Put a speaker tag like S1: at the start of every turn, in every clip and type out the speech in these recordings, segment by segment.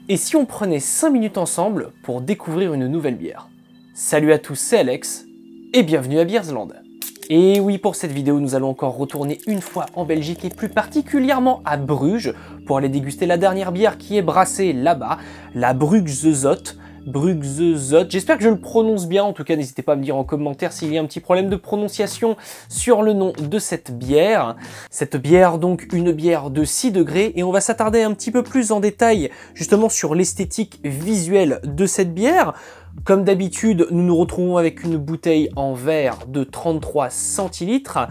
S1: Et si on prenait 5 minutes ensemble pour découvrir une nouvelle bière? Salut à tous, c'est Alex, et bienvenue à Beersland. Et oui, pour cette vidéo, nous allons encore retourner une fois en Belgique, et plus particulièrement à Bruges, pour aller déguster la dernière bière qui est brassée là-bas, la Brugse-Zot. Brugse-Zot, j'espère que je le prononce bien, en tout cas n'hésitez pas à me dire en commentaire s'il y a un petit problème de prononciation sur le nom de cette bière. Cette bière, donc une bière de 6 degrés, et on va s'attarder un petit peu plus en détail justement sur l'esthétique visuelle de cette bière. Comme d'habitude, nous nous retrouvons avec une bouteille en verre de 33 centilitres.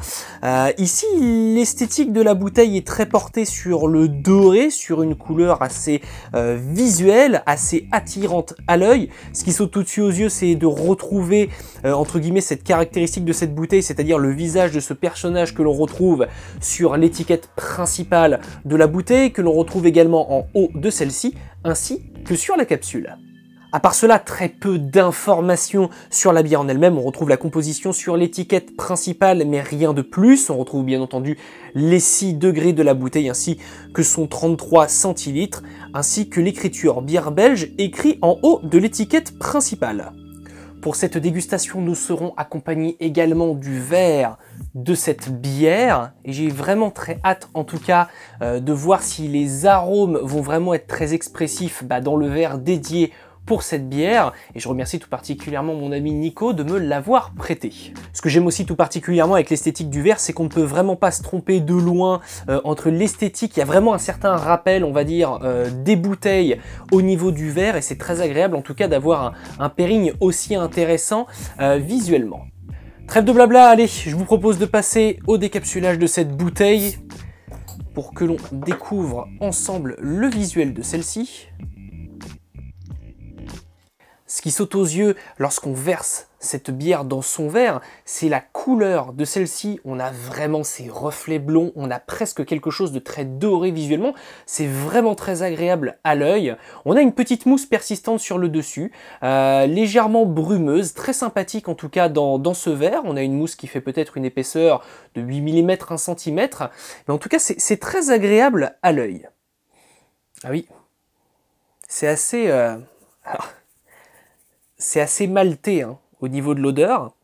S1: Ici, l'esthétique de la bouteille est très portée sur le doré, sur une couleur assez visuelle, assez attirante à l'œil. Ce qui saute tout de suite aux yeux, c'est de retrouver, entre guillemets, cette caractéristique de cette bouteille, c'est-à-dire le visage de ce personnage que l'on retrouve sur l'étiquette principale de la bouteille, que l'on retrouve également en haut de celle-ci, ainsi que sur la capsule. À part cela, très peu d'informations sur la bière en elle-même. On retrouve la composition sur l'étiquette principale, mais rien de plus. On retrouve bien entendu les 6 degrés de la bouteille, ainsi que son 33 centilitres, ainsi que l'écriture bière belge écrit en haut de l'étiquette principale. Pour cette dégustation, nous serons accompagnés également du verre de cette bière, et j'ai vraiment très hâte en tout cas de voir si les arômes vont vraiment être très expressifs dans le verre dédié pour cette bière, et je remercie tout particulièrement mon ami Nico de me l'avoir prêté. Ce que j'aime aussi tout particulièrement avec l'esthétique du verre, c'est qu'on ne peut vraiment pas se tromper de loin entre l'esthétique. Il y a vraiment un certain rappel, on va dire, des bouteilles au niveau du verre, et c'est très agréable en tout cas d'avoir un pairing aussi intéressant visuellement. Trêve de blabla, allez, je vous propose de passer au décapsulage de cette bouteille pour que l'on découvre ensemble le visuel de celle-ci. Ce qui saute aux yeux lorsqu'on verse cette bière dans son verre, c'est la couleur de celle-ci. On a vraiment ces reflets blonds, on a presque quelque chose de très doré visuellement. C'est vraiment très agréable à l'œil. On a une petite mousse persistante sur le dessus, légèrement brumeuse, très sympathique en tout cas dans ce verre. On a une mousse qui fait peut-être une épaisseur de 8 mm, 1 cm. Mais en tout cas, c'est très agréable à l'œil. Ah oui, c'est assez... C'est assez maltais hein, au niveau de l'odeur.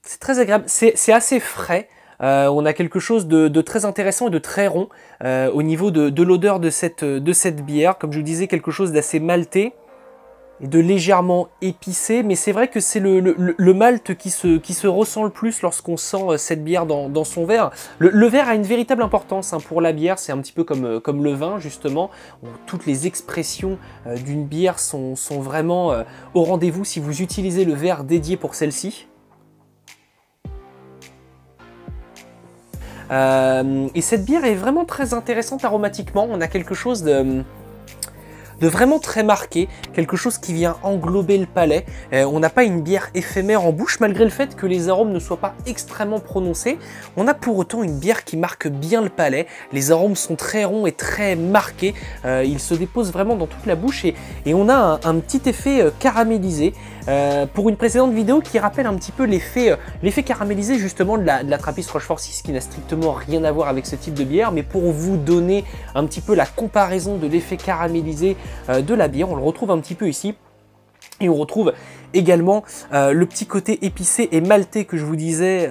S1: C'est très agréable, c'est assez frais. On a quelque chose de très intéressant et de très rond au niveau de l'odeur de cette bière. Comme je vous disais, quelque chose d'assez maltais et de légèrement épicé. Mais c'est vrai que c'est le malt qui se ressent le plus lorsqu'on sent cette bière dans son verre. Le verre a une véritable importance hein, pour la bière. C'est un petit peu comme le vin justement. Toutes les expressions d'une bière sont vraiment au rendez-vous si vous utilisez le verre dédié pour celle-ci. Et cette bière est vraiment très intéressante aromatiquement. On a quelque chose de vraiment très marqué, quelque chose qui vient englober le palais. On n'a pas une bière éphémère en bouche, malgré le fait que les arômes ne soient pas extrêmement prononcés. On a pour autant une bière qui marque bien le palais. Les arômes sont très ronds et très marqués. Ils se déposent vraiment dans toute la bouche et on a un petit effet caramélisé. Pour une précédente vidéo qui rappelle un petit peu l'effet caramélisé justement de la Trappist Rochefort 6 qui n'a strictement rien à voir avec ce type de bière, mais pour vous donner un petit peu la comparaison de l'effet caramélisé de la bière, on le retrouve un petit peu ici. Et on retrouve également le petit côté épicé et maltais que je vous disais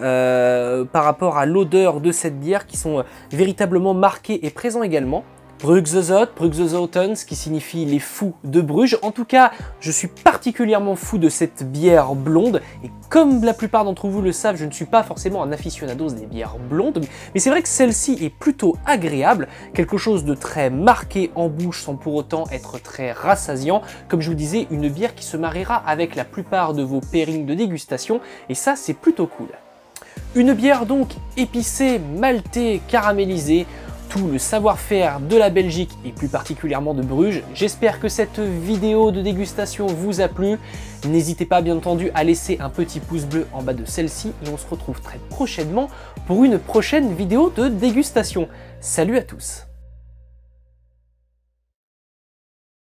S1: par rapport à l'odeur de cette bière qui sont véritablement marqués et présents également. Brugse-Zot, Brugse-Zoten, ce qui signifie les fous de Bruges. En tout cas, je suis particulièrement fou de cette bière blonde. Et comme la plupart d'entre vous le savent, je ne suis pas forcément un aficionados des bières blondes. Mais c'est vrai que celle-ci est plutôt agréable. Quelque chose de très marqué en bouche sans pour autant être très rassasiant. Comme je vous disais, une bière qui se mariera avec la plupart de vos pairings de dégustation. Et ça, c'est plutôt cool. Une bière donc épicée, maltée, caramélisée. Tout le savoir-faire de la Belgique et plus particulièrement de Bruges. J'espère que cette vidéo de dégustation vous a plu. N'hésitez pas bien entendu à laisser un petit pouce bleu en bas de celle-ci et on se retrouve très prochainement pour une prochaine vidéo de dégustation. Salut à tous!